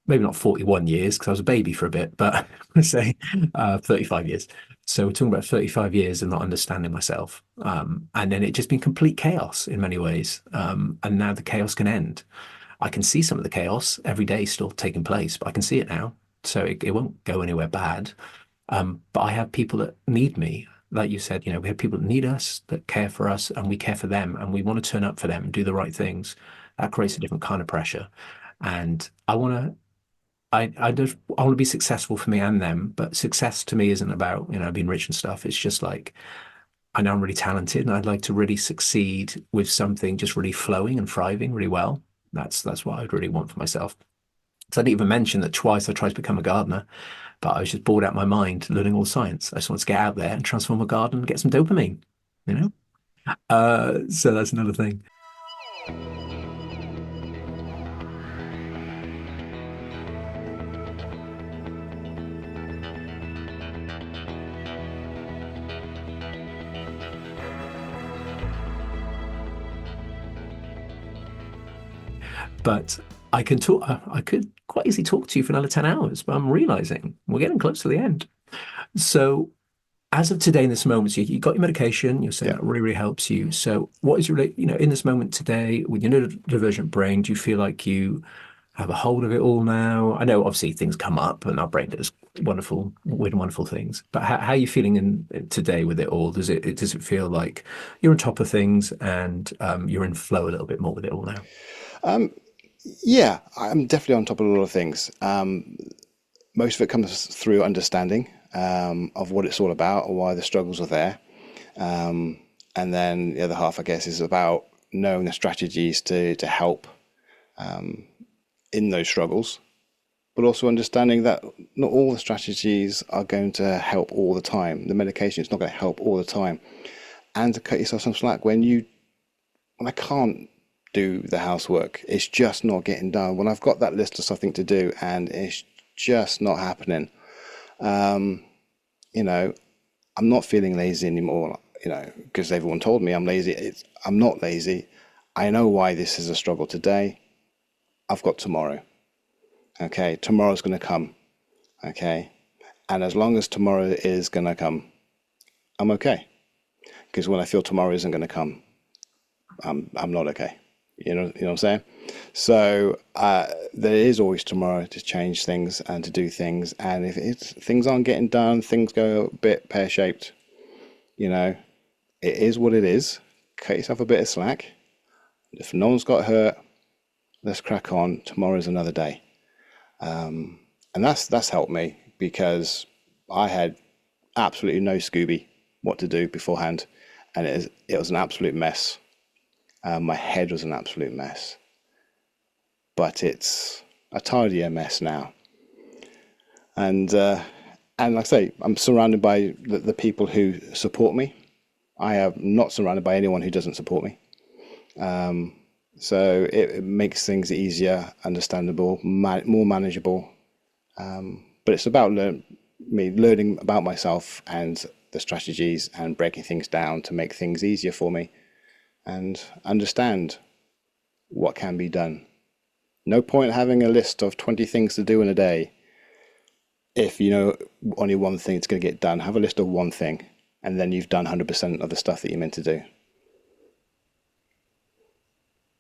maybe not 41 years because I was a baby for a bit, but let's say 35 years. So we're talking about 35 years of not understanding myself. And then it just been complete chaos in many ways. And now the chaos can end. I can see some of the chaos every day still taking place, but I can see it now. So it won't go anywhere bad. But I have people that need me. Like you said, we have people that need us, that care for us, and we care for them, and we want to turn up for them and do the right things. That creates a different kind of pressure. And I want to be successful for me and them, but success to me isn't about, being rich and stuff. It's just like, I know I'm really talented and I'd like to really succeed with something just really flowing and thriving really well. That's what I'd really want for myself. So I didn't even mention that twice I tried to become a gardener, but I was just bored out of my mind learning all the science. I just wanted to get out there and transform a garden and get some dopamine, you know? So that's another thing. But I can talk. I could quite easily talk to you for another 10 hours, but I'm realizing we're getting close to the end. So, as of today, in this moment, so you got your medication. You're saying Yeah. that really, really helps you. So, what is your, in this moment today with your neurodivergent brain? Do you feel like you have a hold of it all now? I know, obviously, things come up, and our brain does wonderful, weird, and wonderful things. But how are you feeling today with it all? Does it feel like you're on top of things and you're in flow a little bit more with it all now? Yeah, I'm definitely on top of a lot of things. Most of it comes through understanding of what it's all about or why the struggles are there. And then the other half, I guess, is about knowing the strategies to help in those struggles, but also understanding that not all the strategies are going to help all the time. The medication is not going to help all the time. And to cut yourself some slack when I can't do the housework, it's just not getting done. When I've got that list of something to do and it's just not happening, I'm not feeling lazy anymore, because everyone told me I'm lazy. I'm not lazy. I know why this is a struggle today. I've got tomorrow. Okay, tomorrow's going to come. Okay, and as long as tomorrow is going to come, I'm okay. Because when I feel tomorrow isn't going to come, I'm not okay. You know what I'm saying? So there is always tomorrow to change things and to do things. And if things aren't getting done, things go a bit pear-shaped, you know, it is what it is. Cut yourself a bit of slack. If no one's got hurt, let's crack on. Tomorrow's another day. And that's helped me because I had absolutely no Scooby what to do beforehand, and it was an absolute mess. My head was an absolute mess, but it's a tidier mess now. And like I say, I'm surrounded by the people who support me. I am not surrounded by anyone who doesn't support me. So it makes things easier, understandable, more manageable. But it's about me learning about myself and the strategies and breaking things down to make things easier for me and understand what can be done. No point having a list of 20 things to do in a day if you know only one thing that's going to get done. Have a list of one thing, and then you've done 100% of the stuff that you're meant to do.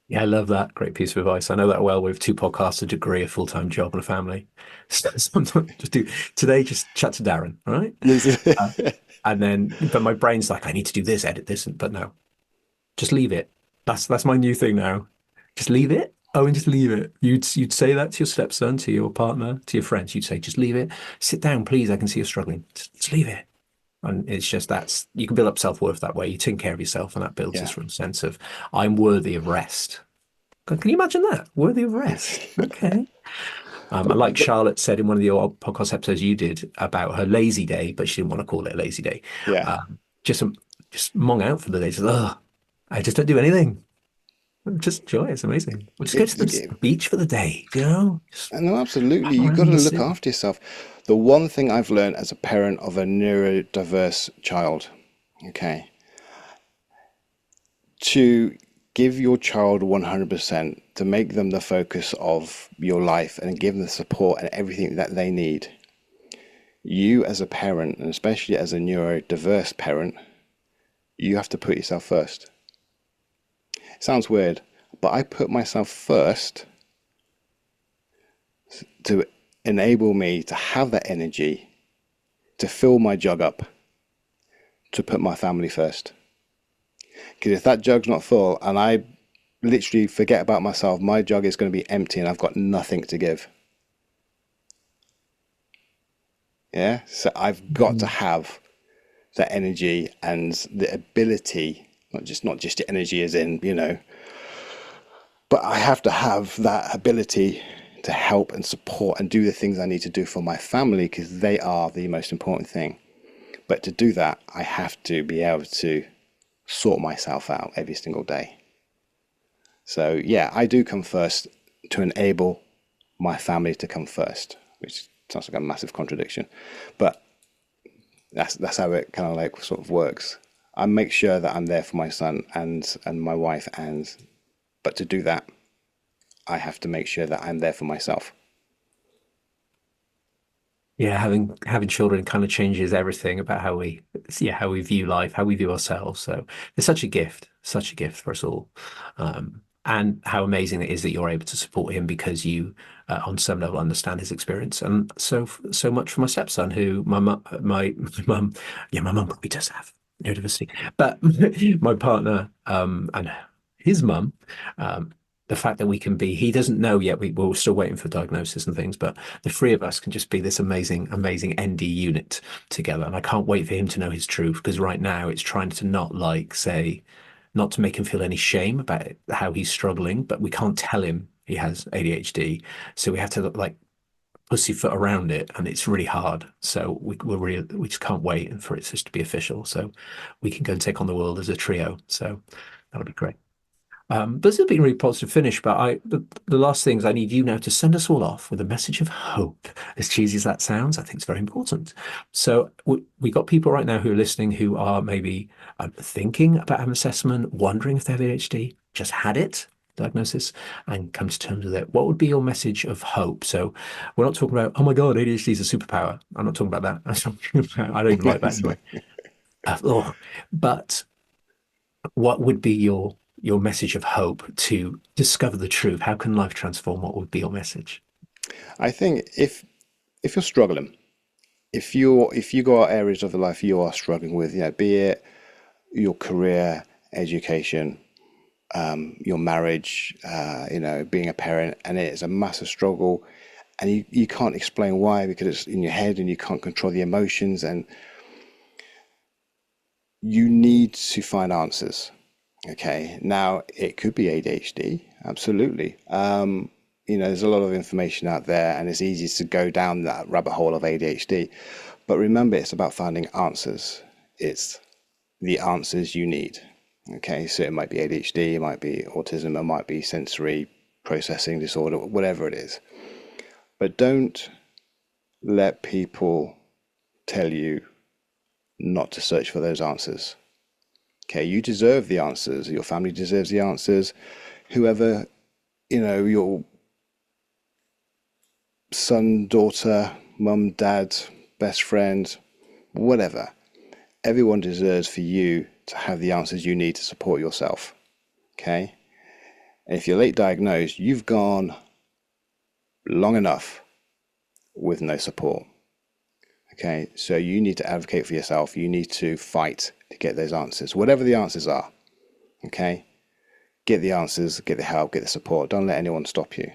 Yeah, I love that. Great piece of advice. I know that well with two podcasts, a degree, a full-time job, and a family. So sometimes just do today, just chat to Darren, all right? Uh, and then, but my brain's like, I need to do this, edit this, but no, just leave it. That's my new thing now. Just leave it. Oh, and just leave it. You'd say that to your stepson, to your partner, to your friends. You'd say, just leave it. Sit down, please. I can see you're struggling. Just leave it. And it's just you can build up self-worth that way. You take care of yourself, and that builds Yeah. this real sense of I'm worthy of rest. Can you imagine that? Worthy of rest. Okay. And like But Charlotte said in one of the old podcast episodes you did about her lazy day, but she didn't want to call it a lazy day. yeah, Just just mong out for the day. Just, ugh, I just don't do anything. Just enjoy it. It's amazing. We'll just go to it, the beach for the day, you know? Just no, absolutely. hang You've got around to the look sea. after yourself. The one thing I've learned as a parent of a neurodiverse child, okay, to give your child 100%, to make them the focus of your life and give them the support and everything that they need. You as a parent, and especially as a neurodiverse parent, you have to put yourself first. It sounds weird, but I put myself first to enable me to have that energy, to fill my jug up, to put my family first. Because if that jug's not full and I literally forget about myself, my jug is going to be empty and I've got nothing to give. Yeah, so I've got to have that energy and the ability, not just the energy as in, you know, but I have to have that ability to help and support and do the things I need to do for my family because they are the most important thing. But to do that, I have to be able to sort myself out every single day. So yeah, I do come first to enable my family to come first, which sounds like a massive contradiction, but that's how it kind of like sort of works. I make sure that I'm there for my son and my wife, but to do that, I have to make sure that I'm there for myself. Yeah, having children kind of changes everything about how we view life, how we view ourselves. So it's such a gift for us all. And how amazing it is that you're able to support him because you, on some level, understand his experience. And so much for my stepson, who my mum, yeah, my mum probably does have neurodiversity, but my partner, and his mum, um, the fact that we can be, he doesn't know yet. We're still waiting for diagnosis and things, but the three of us can just be this amazing, amazing ND unit together. And I can't wait for him to know his truth because right now it's trying to not to make him feel any shame about how he's struggling, but we can't tell him he has ADHD. So we have to like pussyfoot around it, and it's really hard. So we just can't wait for it just to be official, so we can go and take on the world as a trio. So that'll be great. But this has been a really positive finish. But the last things I need you now to send us all off with a message of hope. As cheesy as that sounds, I think it's very important. So we got people right now who are listening who are maybe thinking about an assessment, wondering if they have ADHD, just had it, diagnosis, and come to terms with it. What would be your message of hope? So we're not talking about, oh my God, ADHD is a superpower. I'm not talking about that. I don't even like that anyway. Oh, but what would be your message of hope to discover the truth? How can life transform? What would be your message? I think if you're struggling, if you got areas of the life you are struggling with, be it your career, education, your marriage, being a parent, and it's a massive struggle, and you can't explain why because it's in your head and you can't control the emotions, and you need to find answers. Okay, now it could be ADHD, absolutely. There's a lot of information out there, and it's easy to go down that rabbit hole of ADHD. But remember, it's about finding answers. It's the answers you need. Okay, so it might be ADHD, it might be autism, it might be sensory processing disorder, whatever it is. But don't let people tell you not to search for those answers. Okay, you deserve the answers. Your family deserves the answers. Whoever, your son, daughter, mum, dad, best friend, whatever. Everyone deserves for you to have the answers you need to support yourself. Okay? And if you're late diagnosed, you've gone long enough with no support. Okay? So you need to advocate for yourself. You need to fight to get those answers, whatever the answers are. Okay? Get the answers, get the help, get the support. Don't let anyone stop you.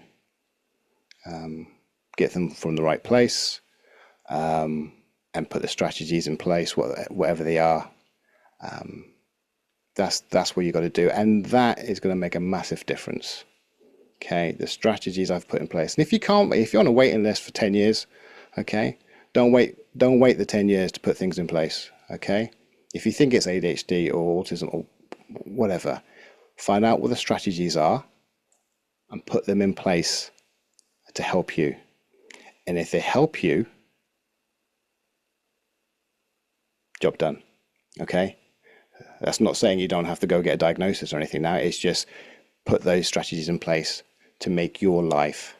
Get them from the right place, and put the strategies in place, whatever they are. That's what you got to do, and that is going to make a massive difference. Okay, the strategies I've put in place, and if you're on a waiting list for 10 years, okay, don't wait the 10 years to put things in place. Okay, if you think it's ADHD or autism or whatever, find out what the strategies are and put them in place to help you. And if they help you, job done. Okay? That's not saying you don't have to go get a diagnosis or anything now. It's just put those strategies in place to make your life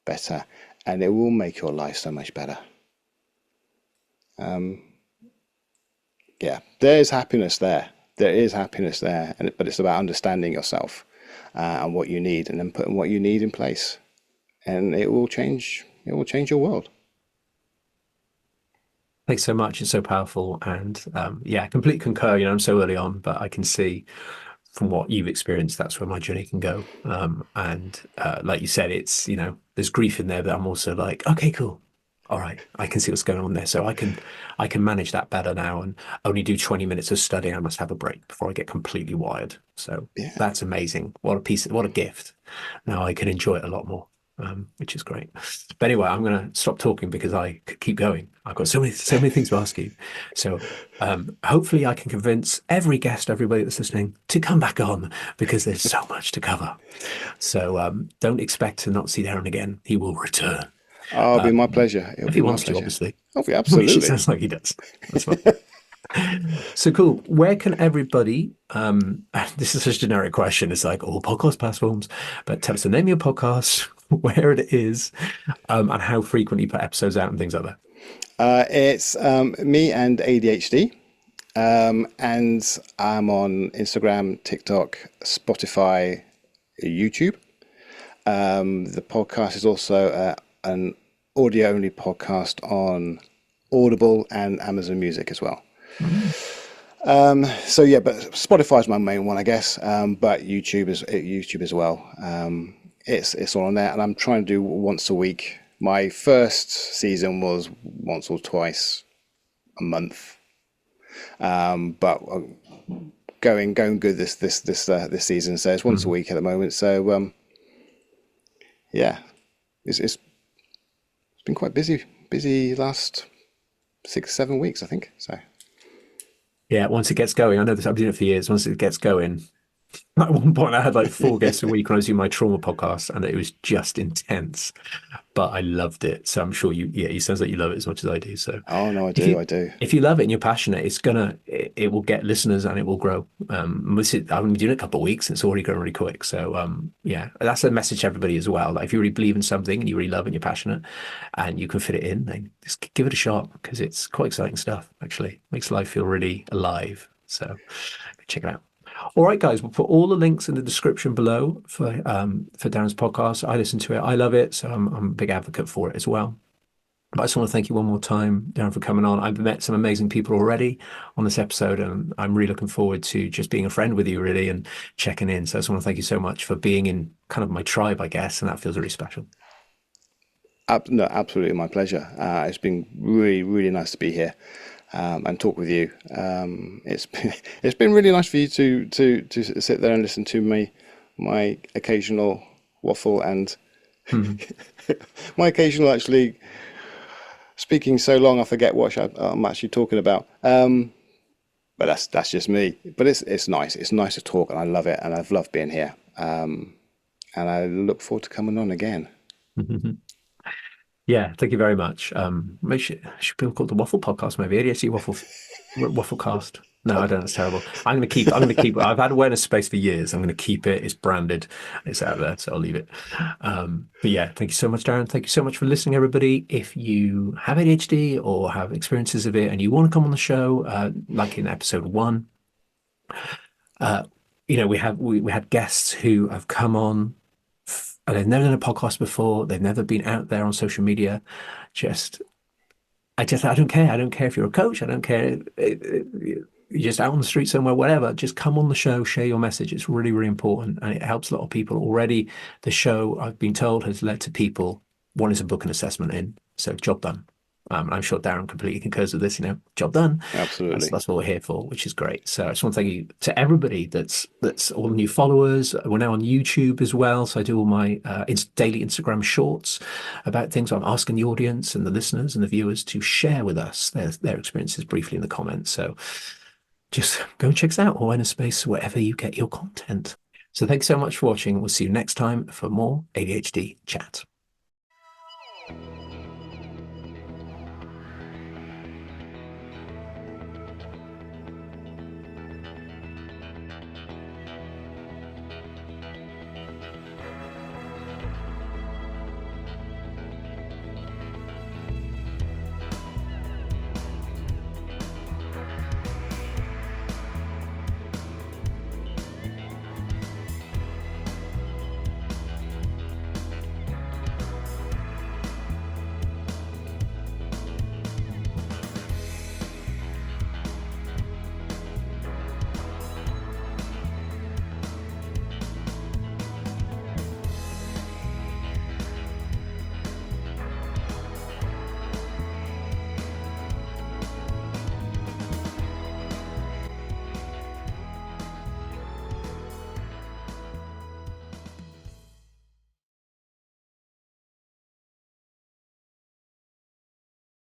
better. And it will make your life so much better. There is happiness there. There is happiness there. But it's about understanding yourself and what you need, and then putting what you need in place. And it will change your world. Thanks so much. It's so powerful. And I completely concur. I'm so early on, but I can see from what you've experienced, that's where my journey can go. And like you said, it's, there's grief in there, but I'm also like, okay, cool. All right, I can see what's going on there. So I can manage that better now and only do 20 minutes of study. I must have a break before I get completely wired. So That's amazing. What a gift. Now I can enjoy it a lot more. Which is great. But anyway, I'm going to stop talking because I could keep going. I've got so many things to ask you. So hopefully I can convince everybody that's listening to come back on because there's so much to cover. So don't expect to not see Darren again. He will return. Oh, it'll be my pleasure. If he wants to, obviously. Oh, yeah, absolutely. Which it sounds like he does. That's fine. So cool. Where can everybody, this is such a generic question, it's like all podcast platforms, but tell us the name of your podcast, where it is, and how frequently you put episodes out and things like that. It's Me and ADHD, and I'm on Instagram, TikTok, Spotify, YouTube. The podcast is also an audio-only podcast on Audible and Amazon Music as well. But Spotify is my main one, I guess. But YouTube as well. It's all on there, and I'm trying to do once a week. My first season was once or twice a month, but going good this season. So it's once a week at the moment. So it's been quite busy last 6-7 weeks, I think. So. Yeah, once it gets going, I know this, I've been doing it for years. Once it gets going, at one point I had like 4 guests a week when I was doing my trauma podcast, and it was just intense. But I loved it. So I'm sure it sounds like you love it as much as I do. So oh no, I do. If you love it and you're passionate, it will get listeners and it will grow. I've been doing it a couple of weeks and it's already grown really quick. So that's a message to everybody as well. Like if you really believe in something and you really love it and you're passionate and you can fit it in, then just give it a shot because it's quite exciting stuff. Actually, makes life feel really alive. So check it out. All right, guys, we'll put all the links in the description below for Darren's podcast. I listen to it. I love it. So I'm a big advocate for it as well. But I just want to thank you one more time, Darren, for coming on. I've met some amazing people already on this episode, and I'm really looking forward to just being a friend with you, really, and checking in. So I just want to thank you so much for being in kind of my tribe, I guess, and that feels really special. No, absolutely my pleasure. It's been really, really nice to be here and talk with you. It's been really nice for you to sit there and listen to my occasional waffle and my occasional actually speaking so long I forget what I'm actually talking about. But that's just me. But it's nice. It's nice to talk, and I love it, and I've loved being here. And I look forward to coming on again. Yeah, thank you very much. Maybe should be called the Waffle Podcast, maybe ADHD Waffle Cast. No, I don't. It's terrible. I'm going to keep. I've had awareness space for years. I'm going to keep it. It's branded. It's out there, so I'll leave it. But yeah, thank you so much, Darren. Thank you so much for listening, everybody. If you have ADHD or have experiences of it, and you want to come on the show, like in episode 1, we had guests who have come on. And they've never done a podcast before. They've never been out there on social media. I don't care. I don't care if you're a coach. I don't care. You're just out on the street somewhere, whatever. Just come on the show, share your message. It's really, really important. And it helps a lot of people. Already, the show, I've been told, has led to people wanting to book an assessment in. So job done. I'm sure Darren completely concurs with this, job done. Absolutely. That's what we're here for, which is great. So I just want to thank you to everybody that's all the new followers. We're now on YouTube as well. So I do all my daily Instagram shorts about things. I'm asking the audience and the listeners and the viewers to share with us their experiences briefly in the comments. So just go and check us out, Awareness Space, wherever you get your content. So thanks so much for watching. We'll see you next time for more ADHD chat.